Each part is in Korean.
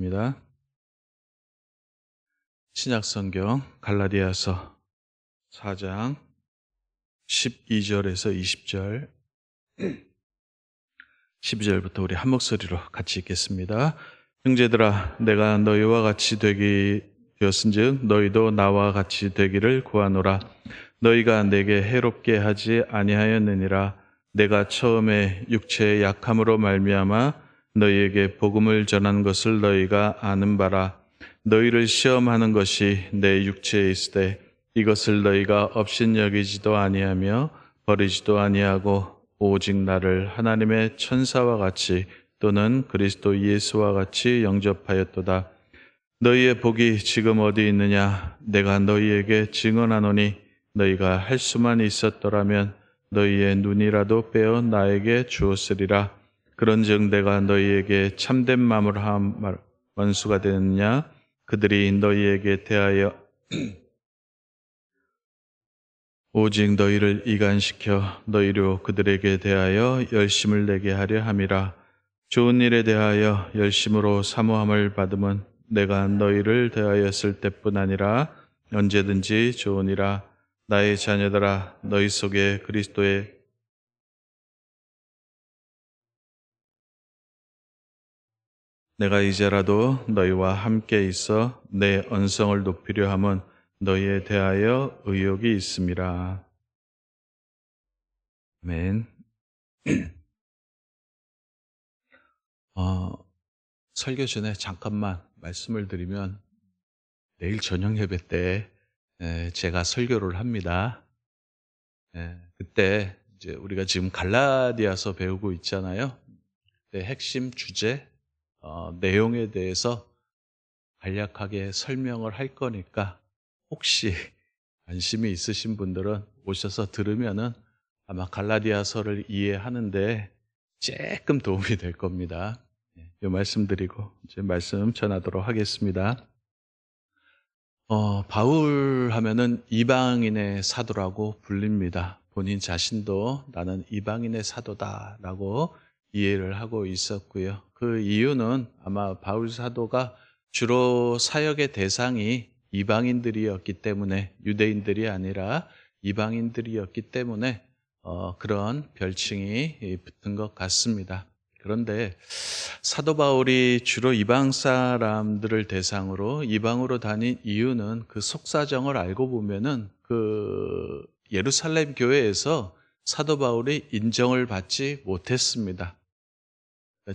입니다. 신약성경 갈라디아서 4장 12절에서 20절, 12절부터 우리 한 목소리로 같이 읽겠습니다. 형제들아, 내가 너희와 같이 되었은즉 너희도 나와 같이 되기를 구하노라. 너희가 내게 해롭게 하지 아니하였느니라. 내가 처음에 육체의 약함으로 말미암아 너희에게 복음을 전한 것을 너희가 아는 바라. 너희를 시험하는 것이 내 육체에 있으되 이것을 너희가 업신여기지도 아니하며 버리지도 아니하고 오직 나를 하나님의 천사와 같이 또는 그리스도 예수와 같이 영접하였도다. 너희의 복이 지금 어디 있느냐? 내가 너희에게 증언하노니 너희가 할 수만 있었더라면 너희의 눈이라도 빼어 나에게 주었으리라. 그런즉 내가 너희에게 참된 마음을 한 원수가 되느냐? 그들이 너희에게 대하여 오직 너희를 이간시켜 너희로 그들에게 대하여 열심을 내게 하려 함이라. 좋은 일에 대하여 열심으로 사모함을 받음은 내가 너희를 대하였을 때뿐 아니라 언제든지 좋으니라. 나의 자녀들아, 너희 속에 그리스도의 내가 이제라도 너희와 함께 있어 내 언성을 높이려 함은 너희에 대하여 의욕이 있음이라. 아멘. 설교 전에 잠깐만 말씀을 드리면 내일 저녁 예배 때 제가 설교를 합니다. 그때 이제 우리가 지금 갈라디아서 배우고 있잖아요. 핵심 주제, 내용에 대해서 간략하게 설명을 할 거니까 혹시 관심이 있으신 분들은 오셔서 들으면은 아마 갈라디아서를 이해하는데 조금 도움이 될 겁니다. 이 말씀 드리고 이제 말씀 전하도록 하겠습니다. 바울 하면은 이방인의 사도라고 불립니다. 본인 자신도 나는 이방인의 사도다라고 이해를 하고 있었고요. 그 이유는 아마 바울 사도가 주로 사역의 대상이 이방인들이었기 때문에, 유대인들이 아니라 이방인들이었기 때문에 그런 별칭이 붙은 것 같습니다. 그런데 사도 바울이 주로 이방 사람들을 대상으로 이방으로 다닌 이유는 그 속사정을 알고 보면은 그 예루살렘 교회에서 사도 바울이 인정을 받지 못했습니다.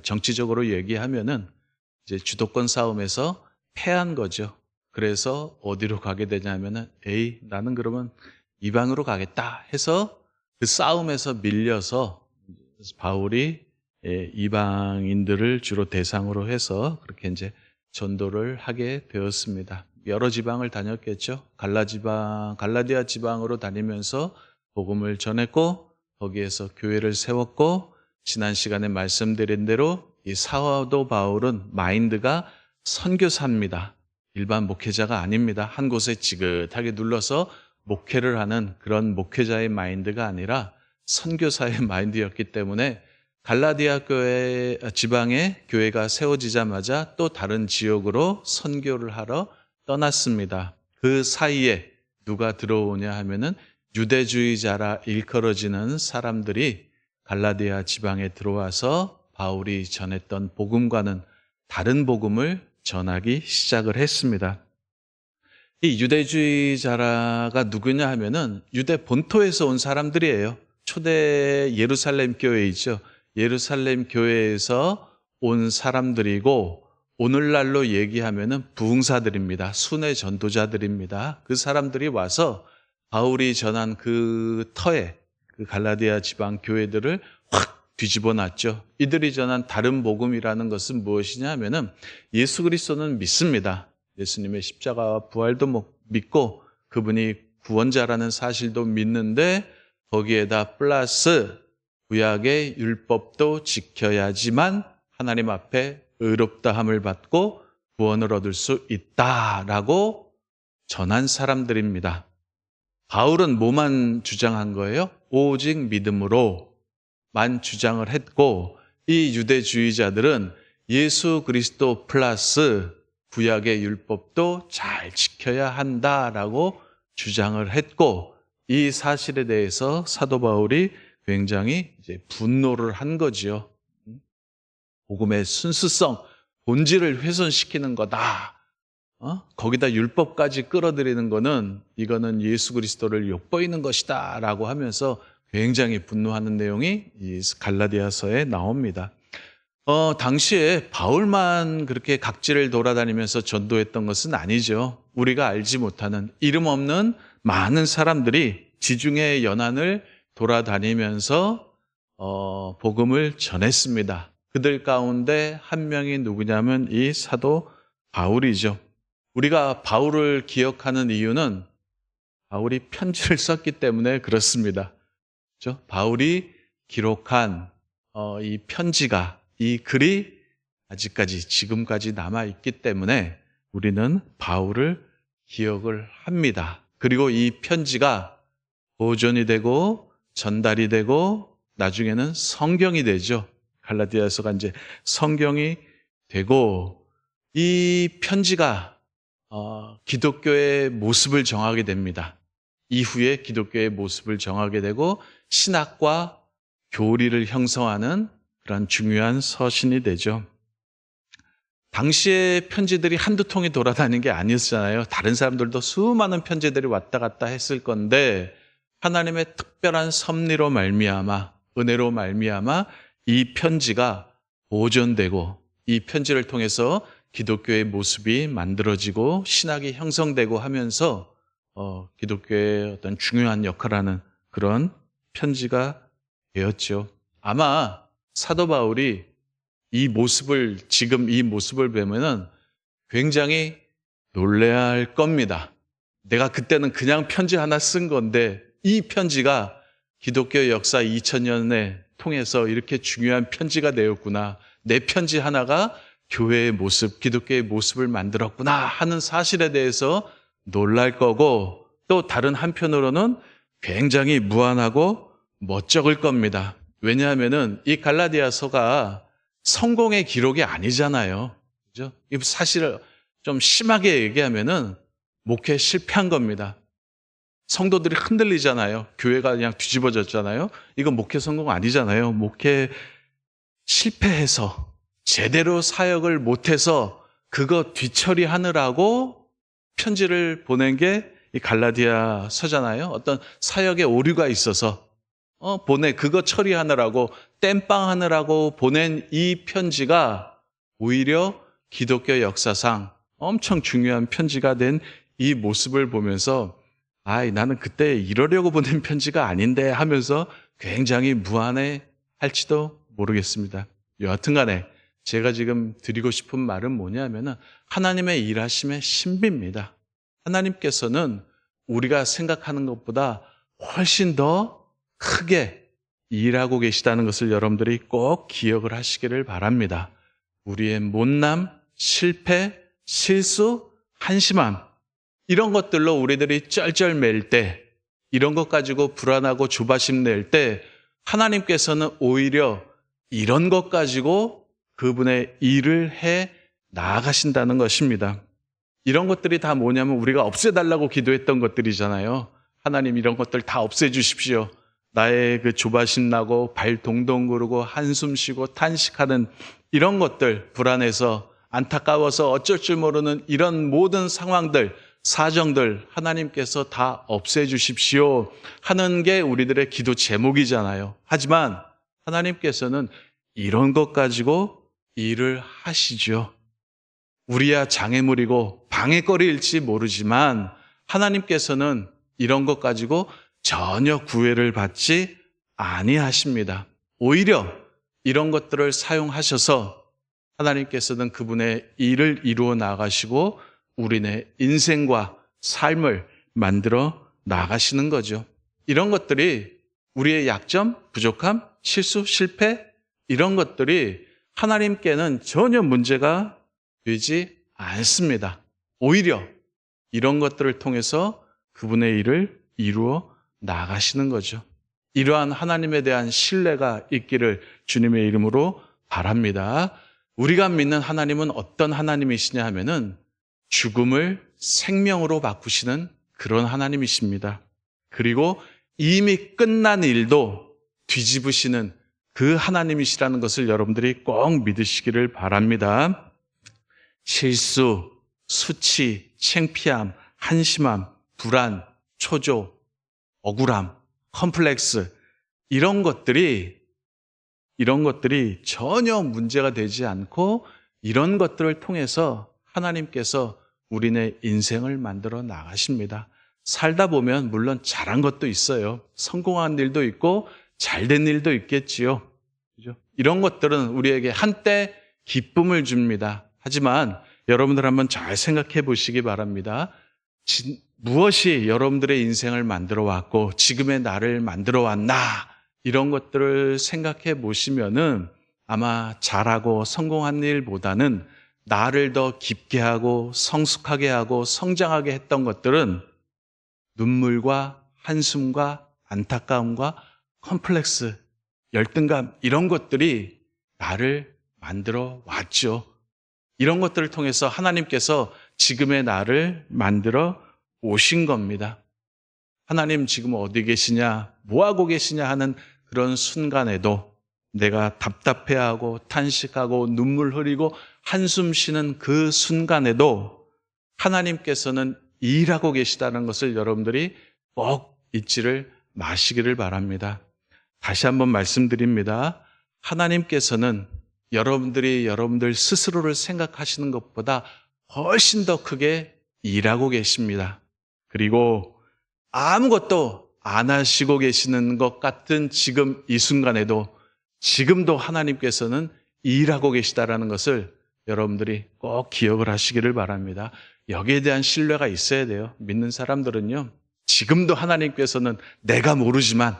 정치적으로 얘기하면은 이제 주도권 싸움에서 패한 거죠. 그래서 어디로 가게 되냐면은 나는 그러면 이방으로 가겠다 해서 그 싸움에서 밀려서 바울이 이방인들을 주로 대상으로 해서 그렇게 이제 전도를 하게 되었습니다. 여러 지방을 다녔겠죠. 갈라디아 지방으로 다니면서 복음을 전했고 거기에서 교회를 세웠고 지난 시간에 말씀드린 대로 이 사도 바울은 마인드가 선교사입니다. 일반 목회자가 아닙니다. 한 곳에 지긋하게 눌러서 목회를 하는 그런 목회자의 마인드가 아니라 선교사의 마인드였기 때문에 갈라디아 교회 지방에 교회가 세워지자마자 또 다른 지역으로 선교를 하러 떠났습니다. 그 사이에 누가 들어오냐 하면은 유대주의자라 일컬어지는 사람들이 갈라디아 지방에 들어와서 바울이 전했던 복음과는 다른 복음을 전하기 시작을 했습니다. 이 유대주의자라가 누구냐 하면은 유대 본토에서 온 사람들이에요. 초대 예루살렘 교회이죠. 예루살렘 교회에서 온 사람들이고 오늘날로 얘기하면은 부흥사들입니다. 순회 전도자들입니다. 그 사람들이 와서 바울이 전한 그 터에 그 갈라디아 지방 교회들을 확 뒤집어 놨죠. 이들이 전한 다른 복음이라는 것은 무엇이냐 하면은 예수 그리스도는 믿습니다. 예수님의 십자가와 부활도 믿고 그분이 구원자라는 사실도 믿는데 거기에다 플러스 구약의 율법도 지켜야지만 하나님 앞에 의롭다함을 받고 구원을 얻을 수 있다라고 전한 사람들입니다. 바울은 뭐만 주장한 거예요? 오직 믿음으로만 주장을 했고 이 유대주의자들은 예수 그리스도 플러스 구약의 율법도 잘 지켜야 한다라고 주장을 했고, 이 사실에 대해서 사도 바울이 굉장히 이제 분노를 한 거지요. 복음의 순수성, 본질을 훼손시키는 거다. 거기다 율법까지 끌어들이는 거는 이거는 예수 그리스도를 욕보이는 것이다 라고 하면서 굉장히 분노하는 내용이 이 갈라디아서에 나옵니다. 당시에 바울만 그렇게 각지를 돌아다니면서 전도했던 것은 아니죠. 우리가 알지 못하는 이름 없는 많은 사람들이 지중해 연안을 돌아다니면서 복음을 전했습니다. 그들 가운데 한 명이 누구냐면 이 사도 바울이죠. 우리가 바울을 기억하는 이유는 바울이 편지를 썼기 때문에 그렇습니다. 그렇죠? 바울이 기록한 이 편지가, 이 글이 아직까지 지금까지 남아있기 때문에 우리는 바울을 기억을 합니다. 그리고 이 편지가 보존이 되고 전달이 되고 나중에는 성경이 되죠. 갈라디아서가 이제 성경이 되고, 이 편지가 기독교의 모습을 정하게 됩니다. 이후에 기독교의 모습을 정하게 되고 신학과 교리를 형성하는 그런 중요한 서신이 되죠. 당시에 편지들이 한두 통이 돌아다니는 게 아니었잖아요. 다른 사람들도 수많은 편지들이 왔다 갔다 했을 건데 하나님의 특별한 섭리로 말미암아, 은혜로 말미암아 이 편지가 보존되고 이 편지를 통해서 기독교의 모습이 만들어지고 신학이 형성되고 하면서 기독교의 어떤 중요한 역할을 하는 그런 편지가 되었죠. 아마 사도 바울이 지금 이 모습을 보면은 굉장히 놀라야 할 겁니다. 내가 그때는 그냥 편지 하나 쓴 건데 이 편지가 기독교 역사 2000년에 통해서 이렇게 중요한 편지가 되었구나. 내 편지 하나가 교회의 모습, 기독교의 모습을 만들었구나 하는 사실에 대해서 놀랄 거고, 또 다른 한편으로는 굉장히 무안하고 멋쩍을 겁니다. 왜냐하면은 이 갈라디아서가 성공의 기록이 아니잖아요. 그죠? 사실을 좀 심하게 얘기하면은 목회 실패한 겁니다. 성도들이 흔들리잖아요. 교회가 그냥 뒤집어졌잖아요. 이건 목회 성공 아니잖아요. 목회 실패해서 제대로 사역을 못해서 그거 뒤처리하느라고 편지를 보낸 게 이 갈라디아서잖아요. 어떤 사역에 오류가 있어서 그거 처리하느라고 땜빵하느라고 보낸 이 편지가 오히려 기독교 역사상 엄청 중요한 편지가 된 이 모습을 보면서 나는 그때 이러려고 보낸 편지가 아닌데 하면서 굉장히 무안해 할지도 모르겠습니다. 여하튼 간에 제가 지금 드리고 싶은 말은 뭐냐면은 하나님의 일하심의 신비입니다. 하나님께서는 우리가 생각하는 것보다 훨씬 더 크게 일하고 계시다는 것을 여러분들이 꼭 기억을 하시기를 바랍니다. 우리의 못남, 실패, 실수, 한심함, 이런 것들로 우리들이 쩔쩔맬 때, 이런 것 가지고 불안하고 조바심 낼 때 하나님께서는 오히려 이런 것 가지고 그분의 일을 해 나아가신다는 것입니다. 이런 것들이 다 뭐냐면 우리가 없애달라고 기도했던 것들이잖아요. 하나님 이런 것들 다 없애주십시오. 나의 그 조바심 나고 발 동동 구르고 한숨 쉬고 탄식하는 이런 것들, 불안해서 안타까워서 어쩔 줄 모르는 이런 모든 상황들, 사정들 하나님께서 다 없애주십시오 하는 게 우리들의 기도 제목이잖아요. 하지만 하나님께서는 이런 것 가지고 일을 하시죠. 우리야 장애물이고 방해거리일지 모르지만 하나님께서는 이런 것 가지고 전혀 구애를 받지 아니하십니다. 오히려 이런 것들을 사용하셔서 하나님께서는 그분의 일을 이루어 나가시고 우리네 인생과 삶을 만들어 나가시는 거죠. 이런 것들이 우리의 약점, 부족함, 실수, 실패 이런 것들이 하나님께는 전혀 문제가 되지 않습니다. 오히려 이런 것들을 통해서 그분의 일을 이루어 나가시는 거죠. 이러한 하나님에 대한 신뢰가 있기를 주님의 이름으로 바랍니다. 우리가 믿는 하나님은 어떤 하나님이시냐 하면은 죽음을 생명으로 바꾸시는 그런 하나님이십니다. 그리고 이미 끝난 일도 뒤집으시는 그 하나님이시라는 것을 여러분들이 꼭 믿으시기를 바랍니다. 실수, 수치, 창피함, 한심함, 불안, 초조, 억울함, 컴플렉스 이런 것들이 전혀 문제가 되지 않고 이런 것들을 통해서 하나님께서 우리네 인생을 만들어 나가십니다. 살다 보면 물론 잘한 것도 있어요. 성공한 일도 있고 잘된 일도 있겠지요. 그죠? 이런 것들은 우리에게 한때 기쁨을 줍니다. 하지만 여러분들 한번 잘 생각해 보시기 바랍니다. 무엇이 여러분들의 인생을 만들어 왔고 지금의 나를 만들어 왔나? 이런 것들을 생각해 보시면은 아마 잘하고 성공한 일보다는 나를 더 깊게 하고 성숙하게 하고 성장하게 했던 것들은 눈물과 한숨과 안타까움과 컴플렉스, 열등감 이런 것들이 나를 만들어 왔죠. 이런 것들을 통해서 하나님께서 지금의 나를 만들어 오신 겁니다. 하나님 지금 어디 계시냐, 뭐 하고 계시냐 하는 그런 순간에도 내가 답답해하고 탄식하고 눈물 흘리고 한숨 쉬는 그 순간에도 하나님께서는 일하고 계시다는 것을 여러분들이 꼭 잊지를 마시기를 바랍니다. 다시 한번 말씀드립니다. 하나님께서는 여러분들이 여러분들 스스로를 생각하시는 것보다 훨씬 더 크게 일하고 계십니다. 그리고 아무것도 안 하시고 계시는 것 같은 지금 이 순간에도 지금도 하나님께서는 일하고 계시다라는 것을 여러분들이 꼭 기억을 하시기를 바랍니다. 여기에 대한 신뢰가 있어야 돼요. 믿는 사람들은요. 지금도 하나님께서는 내가 모르지만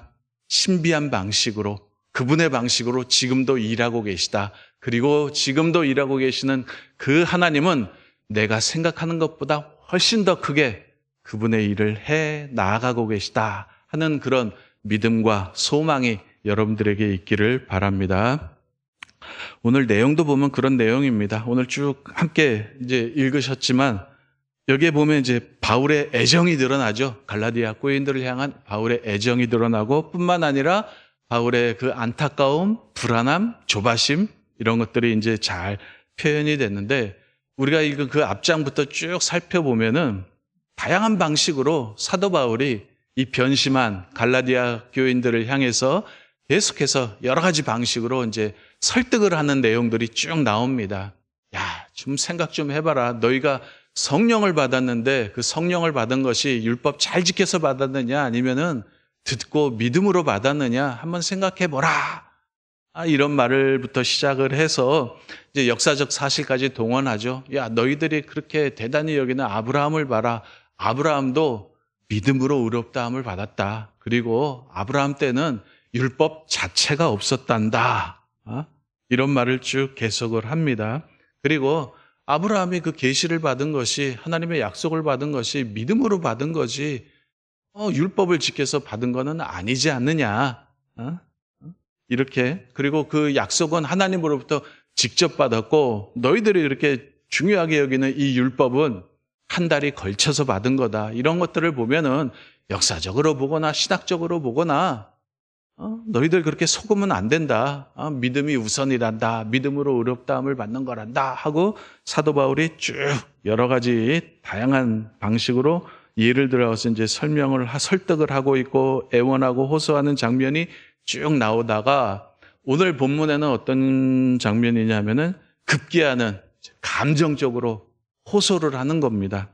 신비한 방식으로 그분의 방식으로 지금도 일하고 계시다. 그리고 지금도 일하고 계시는 그 하나님은 내가 생각하는 것보다 훨씬 더 크게 그분의 일을 해 나아가고 계시다 하는 그런 믿음과 소망이 여러분들에게 있기를 바랍니다. 오늘 내용도 보면 그런 내용입니다. 오늘 쭉 함께 이제 읽으셨지만 여기에 보면 이제 바울의 애정이 드러나죠. 갈라디아 교인들을 향한 바울의 애정이 드러나고 뿐만 아니라 바울의 그 안타까움, 불안함, 조바심 이런 것들이 이제 잘 표현이 됐는데 우리가 읽은 그 앞장부터 쭉 살펴보면은 다양한 방식으로 사도 바울이 이 변심한 갈라디아 교인들을 향해서 계속해서 여러 가지 방식으로 이제 설득을 하는 내용들이 쭉 나옵니다. 야, 좀 생각 좀 해봐라. 너희가 성령을 받았는데 그 성령을 받은 것이 율법 잘 지켜서 받았느냐 아니면은 듣고 믿음으로 받았느냐 한번 생각해보라. 이런 말을부터 시작을 해서 이제 역사적 사실까지 동원하죠. 야, 너희들이 그렇게 대단히 여기는 아브라함을 봐라. 아브라함도 믿음으로 의롭다함을 받았다. 그리고 아브라함 때는 율법 자체가 없었단다. 이런 말을 쭉 계속을 합니다. 그리고 아브라함이 그 계시를 받은 것이 하나님의 약속을 받은 것이 믿음으로 받은 거지 율법을 지켜서 받은 거는 아니지 않느냐. 이렇게 그리고 그 약속은 하나님으로부터 직접 받았고 너희들이 이렇게 중요하게 여기는 이 율법은 한 달이 걸쳐서 받은 거다. 이런 것들을 보면은 역사적으로 보거나 신학적으로 보거나 너희들 그렇게 속으면 안 된다. 믿음이 우선이란다. 믿음으로 의롭다함을 받는 거란다 하고 사도 바울이 쭉 여러 가지 다양한 방식으로 예를 들어서 이제 설득을 하고 있고 애원하고 호소하는 장면이 쭉 나오다가 오늘 본문에는 어떤 장면이냐면은 급기야는 감정적으로 호소를 하는 겁니다.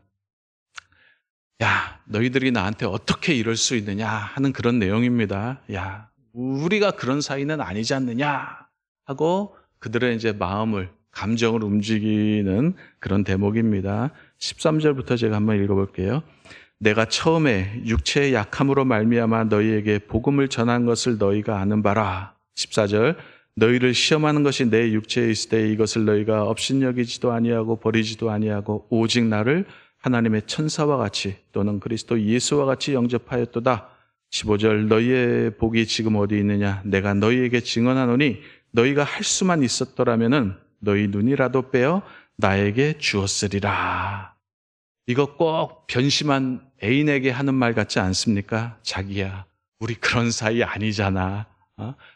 야, 너희들이 나한테 어떻게 이럴 수 있느냐 하는 그런 내용입니다. 야, 우리가 그런 사이는 아니지 않느냐 하고 그들의 이제 감정을 움직이는 그런 대목입니다. 13절부터 제가 한번 읽어볼게요. 내가 처음에 육체의 약함으로 말미암아 너희에게 복음을 전한 것을 너희가 아는 바라. 14절 너희를 시험하는 것이 내 육체에 있을 때 이것을 너희가 업신여기지도 아니하고 버리지도 아니하고 오직 나를 하나님의 천사와 같이 또는 그리스도 예수와 같이 영접하였도다. 15절 너희의 복이 지금 어디 있느냐? 내가 너희에게 증언하노니 너희가 할 수만 있었더라면은 너희 눈이라도 빼어 나에게 주었으리라. 이거 꼭 변심한 애인에게 하는 말 같지 않습니까? 자기야, 우리 그런 사이 아니잖아.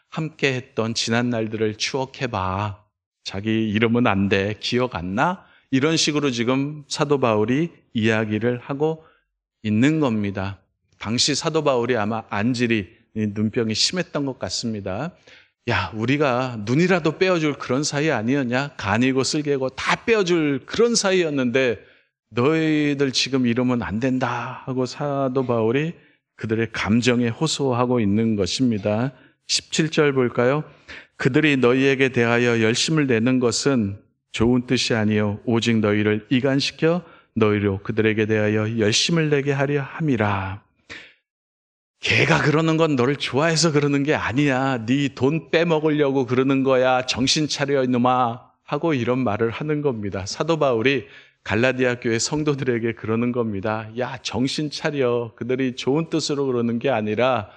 함께 했던 지난 날들을 추억해봐. 자기 이러면 안 돼. 기억 안 나? 이런 식으로 지금 사도 바울이 이야기를 하고 있는 겁니다. 당시 사도 바울이 아마 안질이, 눈병이 심했던 것 같습니다. 야, 우리가 눈이라도 빼어줄 그런 사이 아니었냐? 간이고 쓸개고 다 빼어줄 그런 사이였는데 너희들 지금 이러면 안 된다 하고 사도 바울이 그들의 감정에 호소하고 있는 것입니다. 17절 볼까요? 그들이 너희에게 대하여 열심을 내는 것은 좋은 뜻이 아니요 오직 너희를 이간시켜 너희로 그들에게 대하여 열심을 내게 하려 함이라. 걔가 그러는 건 너를 좋아해서 그러는 게 아니야. 네 돈 빼먹으려고 그러는 거야. 정신 차려 이놈아 하고 이런 말을 하는 겁니다. 사도 바울이 갈라디아 교회 성도들에게 그러는 겁니다. 야, 정신 차려. 그들이 좋은 뜻으로 그러는 게 아니라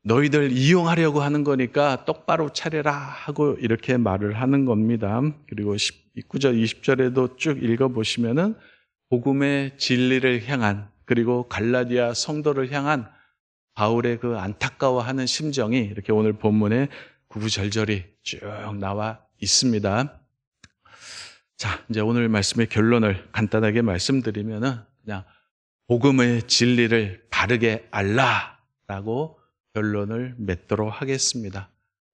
너희들 이용하려고 하는 거니까 똑바로 차려라 하고 이렇게 말을 하는 겁니다. 그리고 19절, 20절에도 쭉 읽어보시면은 복음의 진리를 향한, 그리고 갈라디아 성도를 향한 바울의 그 안타까워하는 심정이 이렇게 오늘 본문에 구구절절히 쭉 나와 있습니다. 자, 이제 오늘 말씀의 결론을 간단하게 말씀드리면은 그냥 복음의 진리를 바르게 알라라고 결론을 맺도록 하겠습니다.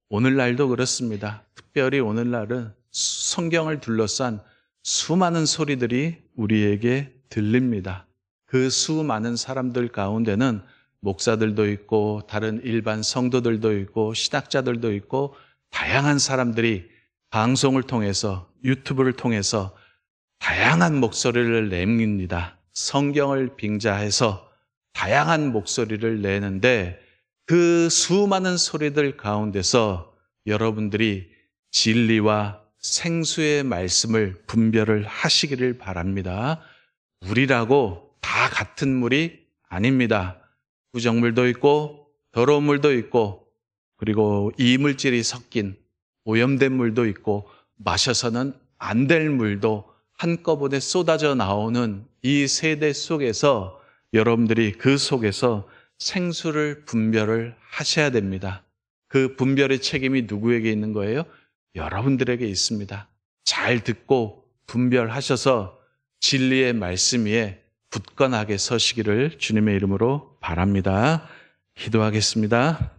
오늘날도 그렇습니다. 특별히 오늘날은 성경을 둘러싼 수많은 소리들이 우리에게 들립니다. 그 수많은 사람들 가운데는 목사들도 있고 다른 일반 성도들도 있고 신학자들도 있고 다양한 사람들이 방송을 통해서 유튜브를 통해서 다양한 목소리를 냅니다. 성경을 빙자해서 다양한 목소리를 내는데 그 수많은 소리들 가운데서 여러분들이 진리와 생수의 말씀을 분별을 하시기를 바랍니다. 물이라고 다 같은 물이 아닙니다. 부정물도 있고 더러운 물도 있고 그리고 이물질이 섞인 오염된 물도 있고 마셔서는 안 될 물도 한꺼번에 쏟아져 나오는 이 세대 속에서 여러분들이 그 속에서 생수를 분별을 하셔야 됩니다. 그 분별의 책임이 누구에게 있는 거예요? 여러분들에게 있습니다. 잘 듣고 분별하셔서 진리의 말씀 위에 굳건하게 서시기를 주님의 이름으로 바랍니다. 기도하겠습니다.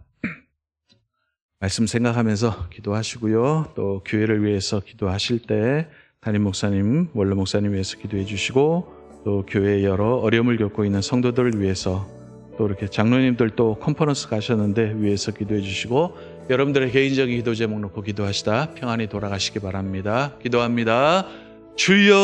말씀 생각하면서 기도하시고요. 또 교회를 위해서 기도하실 때 담임 목사님, 원로 목사님 위해서 기도해 주시고 또 교회의 여러 어려움을 겪고 있는 성도들을 위해서 또 이렇게 장로님들 또 컨퍼런스 가셨는데 위해서 기도해 주시고 여러분들의 개인적인 기도 제목 놓고 기도하시다 평안히 돌아가시기 바랍니다. 기도합니다. 주여